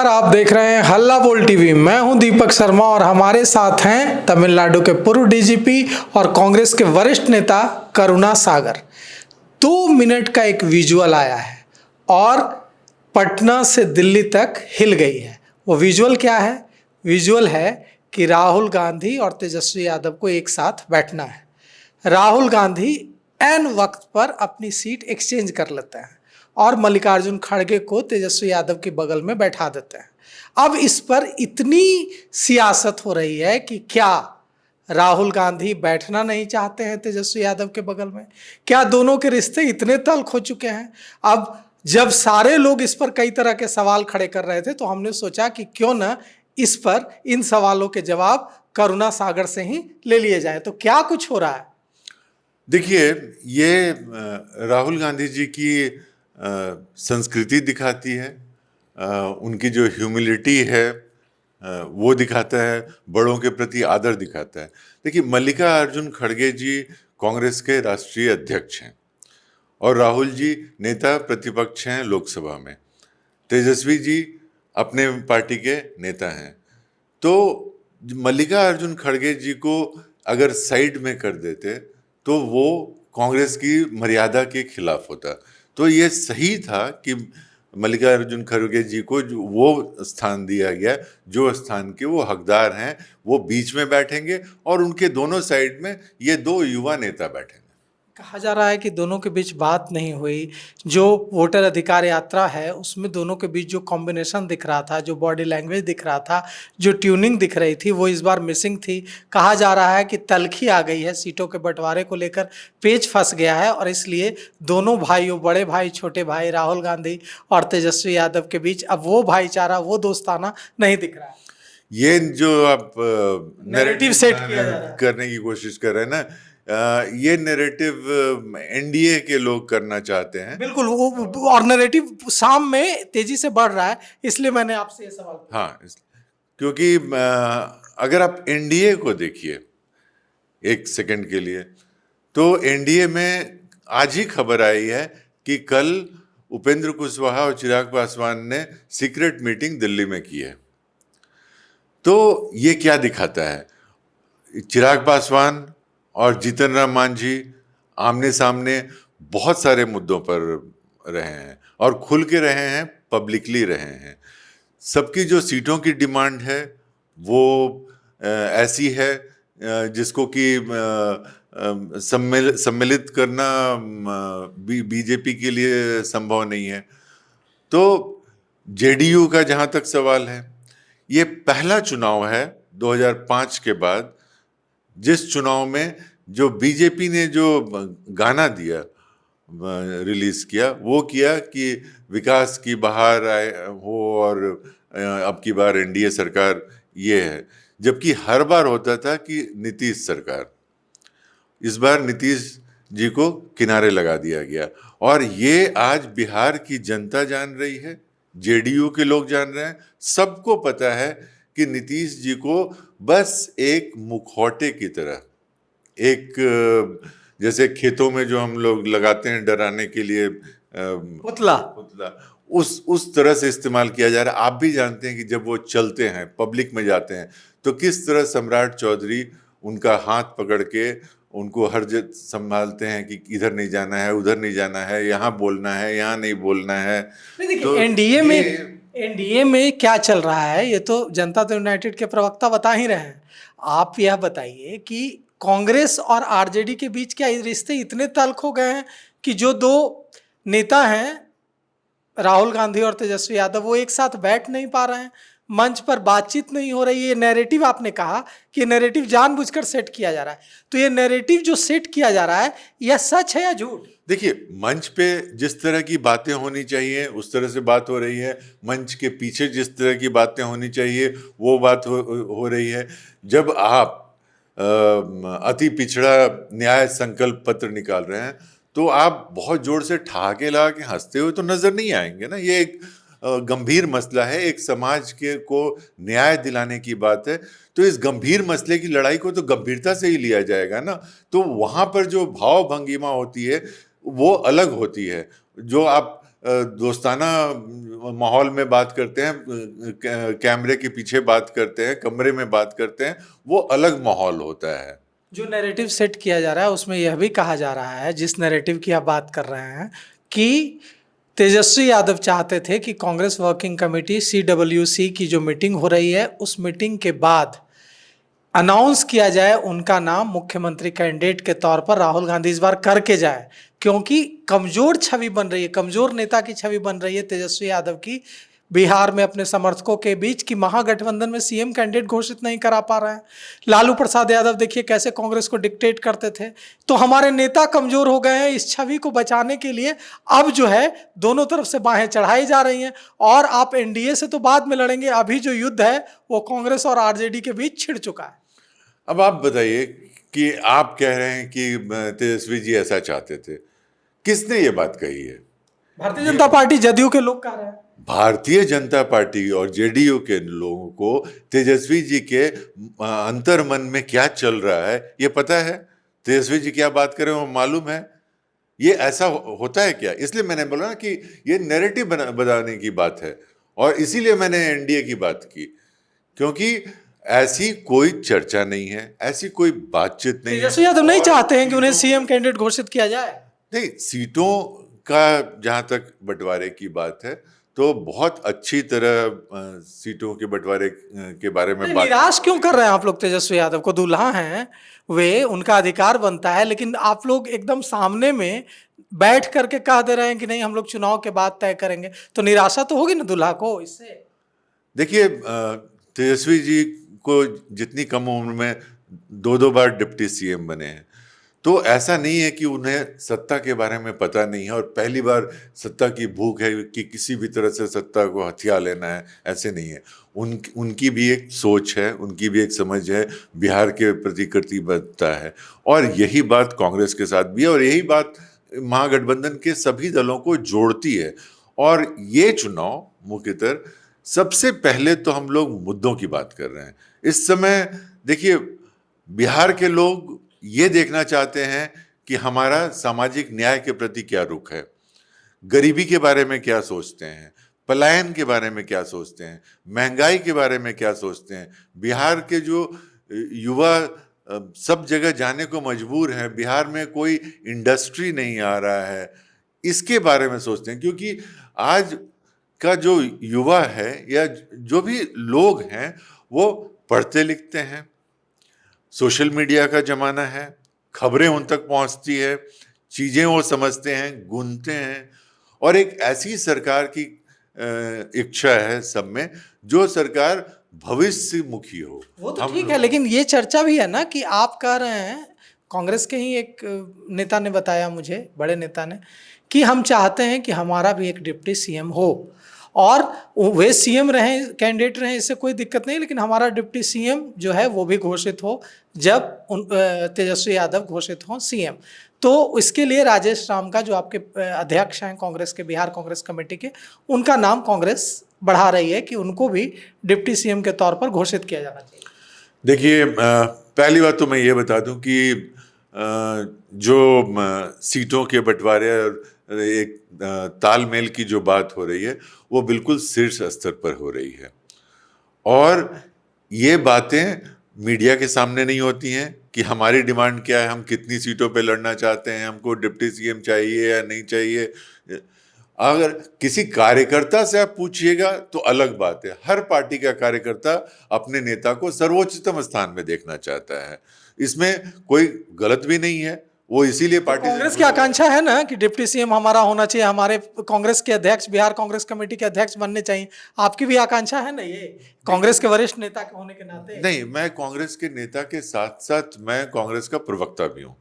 आप देख रहे हैं हल्ला बोल टीवी। मैं हूं दीपक शर्मा और हमारे साथ हैं तमिलनाडु के पूर्व डीजीपी और कांग्रेस के वरिष्ठ नेता करुणा सागर। 2 मिनट का एक विजुअल आया है और पटना से दिल्ली तक हिल गई है। वो विजुअल क्या है? विजुअल है कि राहुल गांधी और तेजस्वी यादव को एक साथ बैठना है। राहुल गांधी एन वक्त पर अपनी सीट एक्सचेंज कर लेते हैं और मल्लिकार्जुन खड़गे को तेजस्वी यादव के बगल में बैठा देते हैं। अब इस पर इतनी सियासत हो रही है कि क्या राहुल गांधी बैठना नहीं चाहते हैं तेजस्वी यादव के बगल में? क्या दोनों के रिश्ते इतने तल्ख हो चुके हैं? अब जब सारे लोग इस पर कई तरह के सवाल खड़े कर रहे थे तो हमने सोचा कि क्यों ना इस पर इन सवालों के जवाब करुणा सागर से ही ले लिए जाए। तो क्या कुछ हो रहा है? देखिए, ये राहुल गांधी जी की संस्कृति दिखाती है, उनकी जो ह्यूमिलिटी है वो दिखाता है, बड़ों के प्रति आदर दिखाता है। देखिए, मल्लिकार्जुन खड़गे जी कांग्रेस के राष्ट्रीय अध्यक्ष हैं और राहुल जी नेता प्रतिपक्ष हैं लोकसभा में। तेजस्वी जी अपने पार्टी के नेता हैं। तो मल्लिकार्जुन खड़गे जी को अगर साइड में कर देते तो वो कांग्रेस की मर्यादा के खिलाफ होता। तो ये सही था कि मल्लिकार्जुन खड़गे जी को वो स्थान दिया गया जो स्थान के वो हकदार हैं। वो बीच में बैठेंगे और उनके दोनों साइड में ये दो युवा नेता बैठेंगे। कहा जा रहा है कि दोनों के बीच बात नहीं हुई। जो वोटर अधिकार यात्रा है उसमें दोनों के बीच जो कॉम्बिनेशन दिख रहा था, जो बॉडी लैंग्वेज दिख रहा था, जो ट्यूनिंग दिख रही थी, वो इस बार मिसिंग थी। कहा जा रहा है कि तल्खी आ गई है, सीटों के बंटवारे को लेकर पेच फंस गया है और इसलिए दोनों भाइयों, बड़े भाई छोटे भाई राहुल गांधी और तेजस्वी यादव के बीच अब वो भाईचारा, वो दोस्ताना नहीं दिख रहा है। ये जो आप नैरेटिव सेट किया जा रहा है, करने की कोशिश कर रहे हैं ना, ये नैरेटिव एनडीए के लोग करना चाहते हैं। बिल्कुल, वो और नैरेटिव शाम में तेजी से बढ़ रहा है, इसलिए मैंने आपसे ये सवाल किया। हाँ, क्योंकि अगर आप एनडीए को देखिए एक सेकंड के लिए, तो एनडीए में आज ही खबर आई है कि कल उपेंद्र कुशवाहा और चिराग पासवान ने सीक्रेट मीटिंग दिल्ली में की है। तो ये क्या दिखाता है? चिराग पासवान और जीतन राम मांझी आमने सामने बहुत सारे मुद्दों पर रहे हैं और खुल के रहे हैं, पब्लिकली रहे हैं। सबकी जो सीटों की डिमांड है वो ऐसी है जिसको कि सम्मिलित करना बीजेपी के लिए संभव नहीं है। तो जेडीयू का जहां तक सवाल है, ये पहला चुनाव है 2005 के बाद जिस चुनाव में जो बीजेपी ने जो गाना दिया, रिलीज किया, वो किया कि विकास की बहार आए हो और अब की बार एनडीए सरकार ये है, जबकि हर बार होता था कि नीतीश सरकार। इस बार नीतीश जी को किनारे लगा दिया गया और ये आज बिहार की जनता जान रही है, जेडीयू के लोग जान रहे हैं। सबको पता है कि नीतीश जी को बस एक मुखौटे की तरह, एक जैसे खेतों में जो हम लोग लगाते हैं डराने के लिए पुतला, उस तरह से इस्तेमाल किया जा रहा है। आप भी जानते हैं कि जब वो चलते हैं, पब्लिक में जाते हैं, तो किस तरह सम्राट चौधरी उनका हाथ पकड़ के उनको हर जगह संभालते हैं कि इधर नहीं जाना है, उधर नहीं जाना है, यहाँ बोलना है, यहाँ नहीं बोलना है। तो एनडीए में क्या चल रहा है ये तो जनता दल यूनाइटेड के प्रवक्ता बता ही रहे हैं। आप यह बताइए कि कांग्रेस और आरजेडी के बीच क्या रिश्ते इतने तल्ख हो गए हैं कि जो दो नेता हैं राहुल गांधी और तेजस्वी यादव, वो एक साथ बैठ नहीं पा रहे हैं, मंच पर बातचीत नहीं हो रही है। नैरेटिव, आपने कहा कि नैरेटिव जानबूझकर सेट किया जा रहा है, तो ये नैरेटिव जो सेट किया जा रहा है यह सच है या झूठ? देखिए, मंच पे जिस तरह की बातें होनी चाहिए उस तरह से बात हो रही है, मंच के पीछे जिस तरह की बातें होनी चाहिए वो बात हो रही है। जब आप अति पिछड़ा न्याय संकल्प पत्र निकाल रहे हैं तो आप बहुत जोर से ठहाके लगा के हंसते हुए तो नजर नहीं आएंगे ना। ये एक गंभीर मसला है, एक समाज के को न्याय दिलाने की बात है, तो इस गंभीर मसले की लड़ाई को तो गंभीरता से ही लिया जाएगा ना। तो वहां पर जो भाव भंगिमा होती है वो अलग होती है। जो आप दोस्ताना माहौल में बात करते हैं, कैमरे के पीछे बात करते हैं, कमरे में बात करते हैं, वो अलग माहौल होता है। जो नैरेटिव सेट किया जा रहा है उसमें यह भी कहा जा रहा है, जिस नैरेटिव की आप बात कर रहे हैं, कि तेजस्वी यादव चाहते थे कि कांग्रेस वर्किंग कमेटी CWC की जो मीटिंग हो रही है उस मीटिंग के बाद अनाउंस किया जाए उनका नाम मुख्यमंत्री कैंडिडेट के तौर पर राहुल गांधी इस बार करके जाए, क्योंकि कमजोर छवि बन रही है, कमजोर नेता की छवि बन रही है तेजस्वी यादव की बिहार में अपने समर्थकों के बीच, कि महागठबंधन में CM कैंडिडेट घोषित नहीं करा पा रहे हैं। लालू प्रसाद यादव देखिए कैसे कांग्रेस को डिक्टेट करते थे। तो हमारे नेता कमजोर हो गए हैं, इस छवि को बचाने के लिए अब जो है दोनों तरफ से बाहें चढ़ाई जा रही हैं। और आप NDA से तो बाद में लड़ेंगे, अभी जो युद्ध है वो कांग्रेस और RJD के बीच छिड़ चुका है। अब आप बताइए कि आप कह रहे हैं कि तेजस्वी जी ऐसा चाहते थे, किसने ये बात कही है? भारतीय जनता पार्टी, जदयू के लोग कह रहे हैं। भारतीय जनता पार्टी और JDU के लोगों को तेजस्वी जी के अंतर मन में क्या चल रहा है ये पता है? तेजस्वी जी क्या बात कर रहे हैं वो मालूम है? ये ऐसा होता है क्या? इसलिए मैंने बोला ना कि ये नैरेटिव बनाने की बात है, और इसीलिए मैंने NDA की बात की, क्योंकि ऐसी कोई चर्चा नहीं है, ऐसी कोई बातचीत नहीं है। तेजस्वी यादव नहीं चाहते हैं कि उन्हें CM कैंडिडेट घोषित किया जाए। नहीं, सीटों का जहां तक बंटवारे की बात है तो बहुत अच्छी तरह सीटों के बंटवारे के बारे में बात। निराश क्यों कर रहे हैं आप लोग तेजस्वी यादव को? दूल्हा हैं वे, उनका अधिकार बनता है, लेकिन आप लोग एकदम सामने में बैठ करके कह दे रहे हैं कि नहीं हम लोग चुनाव के बाद तय करेंगे, तो निराशा तो होगी ना दूल्हा को इससे। देखिए, तेजस्वी जी को जितनी कम उम्र में 2-2 बार डिप्टी CM बने हैं, तो ऐसा नहीं है कि उन्हें सत्ता के बारे में पता नहीं है और पहली बार सत्ता की भूख है कि किसी भी तरह से सत्ता को हथिया लेना है, ऐसे नहीं है। उनकी भी एक सोच है, उनकी भी एक समझ है, बिहार के प्रति प्रतिबद्धता है, और यही बात कांग्रेस के साथ भी है, और यही बात महागठबंधन के सभी दलों को जोड़ती है। और ये चुनाव मुख्यतः सबसे पहले तो हम लोग मुद्दों की बात कर रहे हैं इस समय। देखिए, बिहार के लोग ये देखना चाहते हैं कि हमारा सामाजिक न्याय के प्रति क्या रुख है, गरीबी के बारे में क्या सोचते हैं, पलायन के बारे में क्या सोचते हैं, महंगाई के बारे में क्या सोचते हैं। बिहार के जो युवा सब जगह जाने को मजबूर हैं, बिहार में कोई इंडस्ट्री नहीं आ रहा है, इसके बारे में सोचते हैं। क्योंकि आज का जो युवा है या जो भी लोग हैं वो पढ़ते लिखते हैं, सोशल मीडिया का जमाना है, खबरें उन तक पहुंचती है, चीजें वो समझते हैं, गुनते हैं, और एक ऐसी सरकार की इच्छा है सब में जो सरकार भविष्य मुखी हो। वो तो ठीक है, लेकिन ये चर्चा भी है ना कि आप कह रहे हैं, कांग्रेस के ही एक नेता ने बताया मुझे, बड़े नेता ने, कि हम चाहते हैं कि हमारा भी एक डिप्टी CM हो, और वे CM रहें, कैंडिडेट रहें, इससे कोई दिक्कत नहीं, लेकिन हमारा डिप्टी CM जो है वो भी घोषित हो जब तेजस्वी यादव घोषित हों CM। तो इसके लिए राजेश राम का, जो आपके अध्यक्ष हैं कांग्रेस के, बिहार कांग्रेस कमेटी के, उनका नाम कांग्रेस बढ़ा रही है कि उनको भी डिप्टी CM के तौर पर घोषित किया जाना चाहिए। देखिए, पहली बात तो मैं ये बता दूं कि जो सीटों के बंटवारे और एक तालमेल की जो बात हो रही है वो बिल्कुल शीर्ष स्तर पर हो रही है, और ये बातें मीडिया के सामने नहीं होती हैं कि हमारी डिमांड क्या है, हम कितनी सीटों पे लड़ना चाहते हैं, हमको डिप्टी CM चाहिए या नहीं चाहिए। अगर किसी कार्यकर्ता से आप पूछिएगा तो अलग बात है, हर पार्टी का कार्यकर्ता अपने नेता को सर्वोच्चतम स्थान में देखना चाहता है, इसमें कोई गलत भी नहीं है, वो इसीलिए पार्टी। कांग्रेस की आकांक्षा है ना कि डिप्टी CM हमारा होना चाहिए, हमारे कांग्रेस के अध्यक्ष, बिहार कांग्रेस कमेटी के अध्यक्ष बनने चाहिए, आपकी भी आकांक्षा है ना ये, कांग्रेस के वरिष्ठ नेता के होने के नाते? नहीं, मैं कांग्रेस के नेता के साथ साथ मैं कांग्रेस का प्रवक्ता भी हूँ,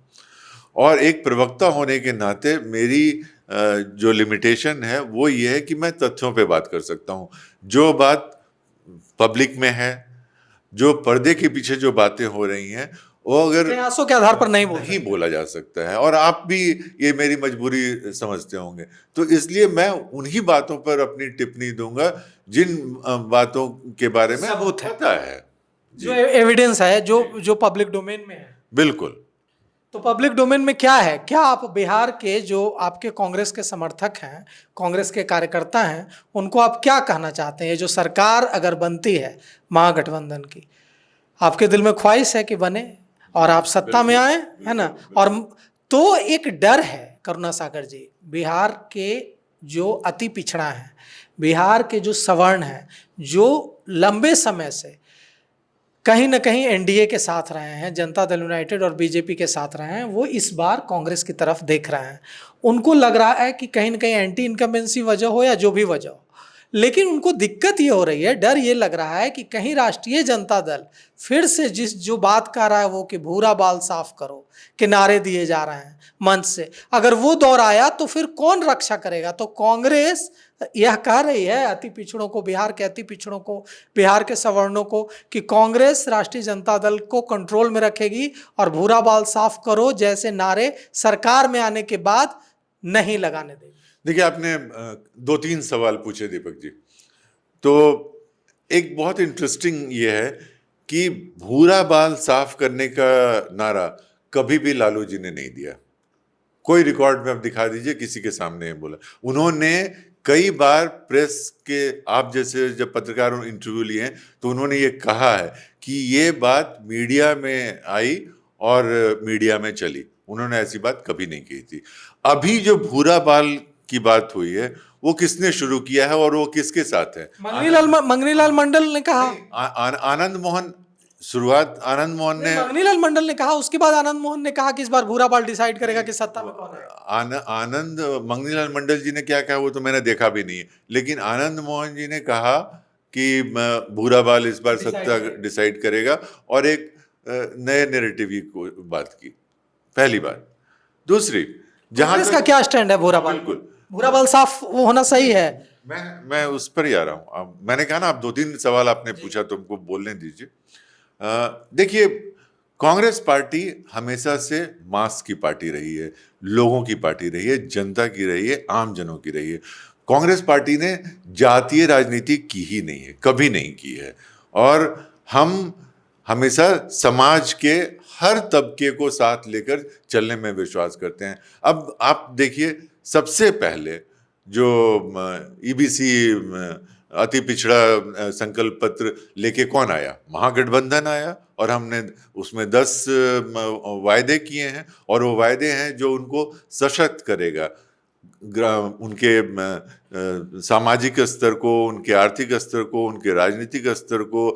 और एक प्रवक्ता होने के नाते मेरी जो लिमिटेशन है वो ये है कि मैं तथ्यों पे बात कर सकता हूँ। जो बात पब्लिक में है, जो पर्दे के पीछे जो बातें हो रही हैं, वो अगर प्रयासों के आधार पर नहीं बोला जा सकता है, और आप भी ये मेरी मजबूरी समझते होंगे, तो इसलिए मैं उन्हीं बातों पर अपनी टिप्पणी दूंगा जिन बातों के बारे में सबूत पता है, जो एविडेंस है, जो पब्लिक डोमेन में है। बिल्कुल। तो पब्लिक डोमेन में क्या है, क्या आप बिहार के जो आपके कांग्रेस के समर्थक हैं, कांग्रेस के कार्यकर्ता हैं, उनको आप क्या कहना चाहते हैं? ये जो सरकार अगर बनती है महागठबंधन की, आपके दिल में ख्वाहिश है कि बने और आप सत्ता में आए, है ना? और तो एक डर है करुणा सागर जी, बिहार के जो अति पिछड़ा है, बिहार के जो सवर्ण हैं, जो लंबे समय से कहीं ना कहीं एनडीए के साथ रहे हैं, जनता दल यूनाइटेड और बीजेपी के साथ रहे हैं, वो इस बार कांग्रेस की तरफ देख रहे हैं। उनको लग रहा है कि कहीं ना कहीं एंटी इनकम्बेंसी वजह हो या जो भी वजह हो, लेकिन उनको दिक्कत ये हो रही है, डर ये लग रहा है कि कहीं राष्ट्रीय जनता दल फिर से जो बात कर रहा है वो कि भूरा बाल साफ करो के नारे दिए जा रहे हैं मंच से, अगर वो दौर आया तो फिर कौन रक्षा करेगा? तो कांग्रेस यह कह रही है अति पिछड़ों को, बिहार के अति पिछड़ों को, बिहार के सवर्णों को, कि कांग्रेस राष्ट्रीय जनता दल को कंट्रोल में रखेगी और भूरा बाल साफ करो जैसे नारे सरकार में आने के बाद नहीं लगाने देगी। देखिए, आपने दो तीन सवाल पूछे दीपक जी, तो एक बहुत इंटरेस्टिंग ये है कि भूरा बाल साफ करने का नारा कभी भी लालू जी ने नहीं दिया। कोई रिकॉर्ड में आप दिखा दीजिए, किसी के सामने बोला। उन्होंने कई बार प्रेस के, आप जैसे जब पत्रकारों ने इंटरव्यू लिए हैं तो उन्होंने ये कहा है कि ये बात मीडिया में आई और मीडिया में चली। उन्होंने ऐसी बात कभी नहीं की थी। अभी जो भूरा बाल की बात हुई है वो किसने शुरू किया है और वो किसके साथ है? मंगनीलाल मंडल ने कहा। आनंद मोहन, शुरुआत आनंद मोहन ने, मंगनीलाल मंडल ने कहा, उसके बाद आनंद मोहन ने कहा कि इस बार भूरा बाल डिसाइड करेगा कि सत्ता में कौन है। आनंद मंगनीलाल मंडल जी ने क्या कहा वो तो मैंने देखा भी नहीं है, लेकिन आनंद मोहन जी ने कहा कि भूरा बाल इस बार सत्ता डिसाइड करेगा और एक नए नैरेटिव की बात की, पहली बात। दूसरी, जहां इसका क्या स्टैंड है भूरा बाल? बिल्कुल भूरा बाल साफ वो होना सही है। मैं उस पर ही आ रहा हूं। मैंने कहा ना, आप दो तीन सवाल आपने पूछा तो हमको बोलने दीजिए। देखिए, कांग्रेस पार्टी हमेशा से मास की पार्टी रही है, लोगों की पार्टी रही है, जनता की रही है, आम जनों की रही है। कांग्रेस पार्टी ने जातीय राजनीति की ही नहीं है, कभी नहीं की है। और हम हमेशा समाज के हर तबके को साथ लेकर चलने में विश्वास करते हैं। अब आप देखिए, सबसे पहले जो ईबीसी अति पिछड़ा संकल्प पत्र लेके कौन आया? महागठबंधन आया, और हमने उसमें 10 वायदे किए हैं, और वो वायदे हैं जो उनको सशक्त करेगा, उनके सामाजिक स्तर को, उनके आर्थिक स्तर को, उनके राजनीतिक स्तर को,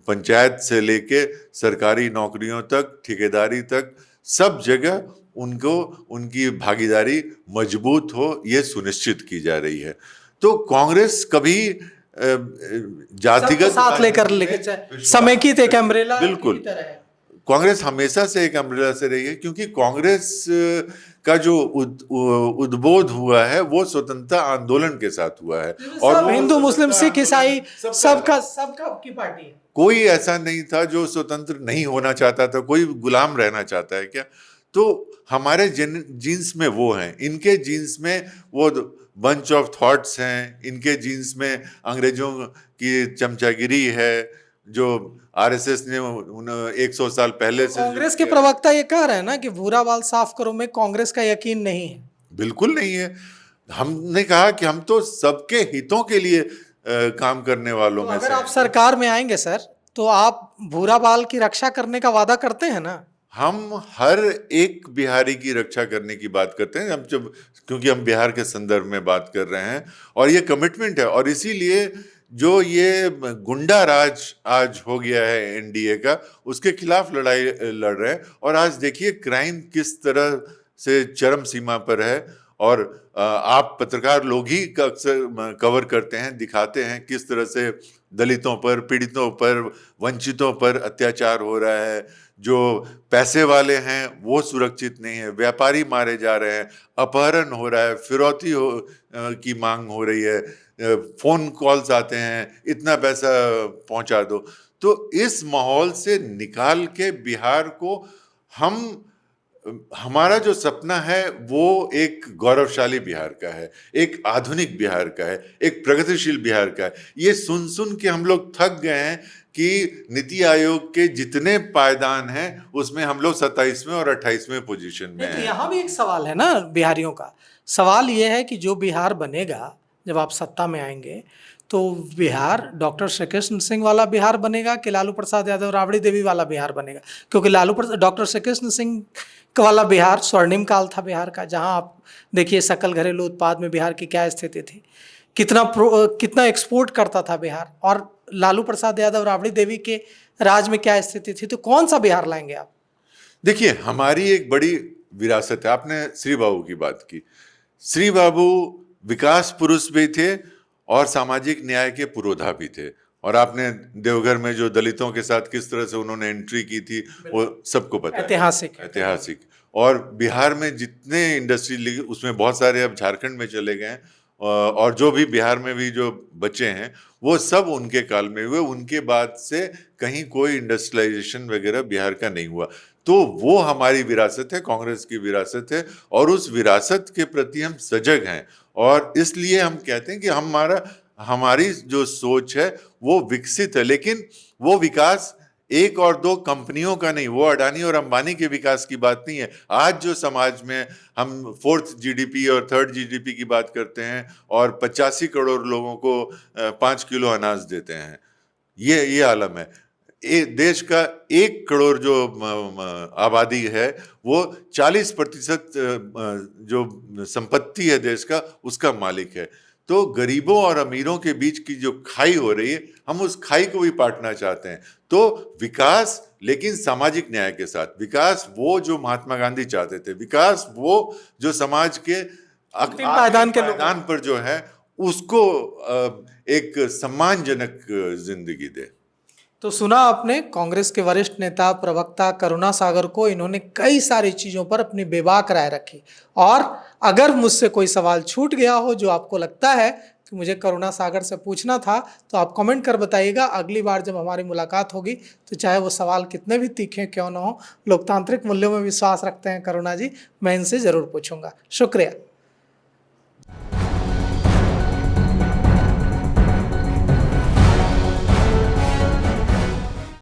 पंचायत से लेके सरकारी नौकरियों तक, ठेकेदारी तक, सब जगह उनको, उनकी भागीदारी मजबूत हो, ये सुनिश्चित की जा रही है। तो कांग्रेस कभी जातिगत साथ लेकर समेकित एक अम्ब्रेला, बिल्कुल, कांग्रेस हमेशा से एक अम्ब्रेला से रही है, क्योंकि कांग्रेस का जो उद्बोध हुआ है वो स्वतंत्रता आंदोलन के साथ हुआ है, और हिंदू मुस्लिम सिख ईसाई सबका की पार्टी है। कोई ऐसा नहीं था जो स्वतंत्र नहीं होना चाहता था। कोई गुलाम रहना चाहता है क्या? तो हमारे जीन्स में वो हैं, इनके जीन्स में वो बंच ऑफ थॉट्स हैं, इनके जीन्स में अंग्रेजों की चमचागिरी है, जो आरएसएस ने 100 साल पहले से। कांग्रेस के प्रवक्ता ये कह रहे हैं ना कि भूरा बाल साफ करो में कांग्रेस का यकीन नहीं है। बिल्कुल नहीं है। हमने कहा कि हम तो सबके हितों के लिए काम करने वालों में से। अगर आप सरकार में आएंगे सर, तो आप भूरा बाल की रक्षा करने का वादा करते हैं ना? हम हर एक बिहारी की रक्षा करने की बात करते हैं, हम जब, क्योंकि हम बिहार के संदर्भ में बात कर रहे हैं और ये कमिटमेंट है। और इसीलिए जो ये गुंडा राज आज हो गया है एनडीए का, उसके खिलाफ लड़ाई लड़ रहे हैं। और आज देखिए क्राइम किस तरह से चरम सीमा पर है, और आप पत्रकार लोग ही अक्सर कवर करते हैं, दिखाते हैं किस तरह से दलितों पर, पीड़ितों पर, वंचितों पर अत्याचार हो रहा है। जो पैसे वाले हैं वो सुरक्षित नहीं है, व्यापारी मारे जा रहे हैं, अपहरण हो रहा है, फिरौती की मांग हो रही है, फोन कॉल्स आते हैं, इतना पैसा पहुंचा दो। तो इस माहौल से निकाल के बिहार को हमारा जो सपना है वो एक गौरवशाली बिहार का है, एक आधुनिक बिहार का है, एक प्रगतिशील बिहार का है। ये सुन सुन के हम लोग थक गए हैं कि नीति आयोग के जितने पायदान हैं उसमें हम लोग 27वें और 28वें पोजीशन में नहीं, तो हैं। यहाँ भी एक सवाल है ना बिहारियों का। सवाल ये है कि जो बिहार बनेगा, जब आप सत्ता में आएंगे, तो बिहार डॉक्टर श्री कृष्ण सिंह वाला बिहार बनेगा कि लालू प्रसाद यादव राबड़ी देवी वाला बिहार बनेगा? क्योंकि डॉक्टर श्री कृष्ण सिंह वाला बिहार स्वर्णिम काल था बिहार का, जहाँ आप देखिए सकल घरेलू उत्पाद में बिहार की क्या स्थिति थी, कितना एक्सपोर्ट करता था बिहार, और लालू प्रसाद यादव राबड़ी देवी के राज में क्या स्थिति थी। तो कौन सा बिहार लाएंगे आप? देखिए, हमारी एक बड़ी विरासत है। आपने श्री बाबू की बात की। श्री बाबू विकास पुरुष भी थे और सामाजिक न्याय के पुरोधा भी थे, और आपने देवघर में जो दलितों के साथ किस तरह से उन्होंने एंट्री की थी वो सबको पता है, ऐतिहासिक। और बिहार में जितने इंडस्ट्री उसमें बहुत सारे अब झारखंड में चले गए हैं, और जो भी बिहार में भी जो बचे हैं वो सब उनके काल में हुए। उनके बाद से कहीं कोई इंडस्ट्रियलाइजेशन वगैरह बिहार का नहीं हुआ। तो वो हमारी विरासत है, कांग्रेस की विरासत है, और उस विरासत के प्रति हम सजग हैं, और इसलिए हम कहते हैं कि हमारी जो सोच है वो विकसित है। लेकिन वो विकास एक और दो कंपनियों का नहीं, वो अडानी और अंबानी के विकास की बात नहीं है। आज जो समाज में हम 4th जीडीपी और 3rd जीडीपी की बात करते हैं और 85 करोड़ लोगों को 5 किलो अनाज देते हैं, ये आलम है। देश का 1 करोड़ जो आबादी है वो 40% जो संपत्ति है देश का उसका मालिक है। तो गरीबों और अमीरों के बीच की जो खाई हो रही है, हम उस खाई को भी पाटना चाहते हैं। तो विकास, लेकिन सामाजिक न्याय के साथ विकास, वो जो महात्मा गांधी चाहते थे, विकास वो जो समाज के पायदान पर जो है उसको एक सम्मानजनक जिंदगी दे। तो सुना आपने कांग्रेस के वरिष्ठ नेता प्रवक्ता करुणा सागर को, इन्होंने कई सारी चीज़ों पर अपनी बेबाक राय रखी। और अगर मुझसे कोई सवाल छूट गया हो जो आपको लगता है कि मुझे करुणा सागर से पूछना था, तो आप कमेंट कर बताइएगा। अगली बार जब हमारी मुलाकात होगी तो चाहे वो सवाल कितने भी तीखे क्यों ना हो, लोकतांत्रिक मूल्यों में विश्वास रखते हैं करुणा जी, मैं इनसे ज़रूर पूछूंगा। शुक्रिया।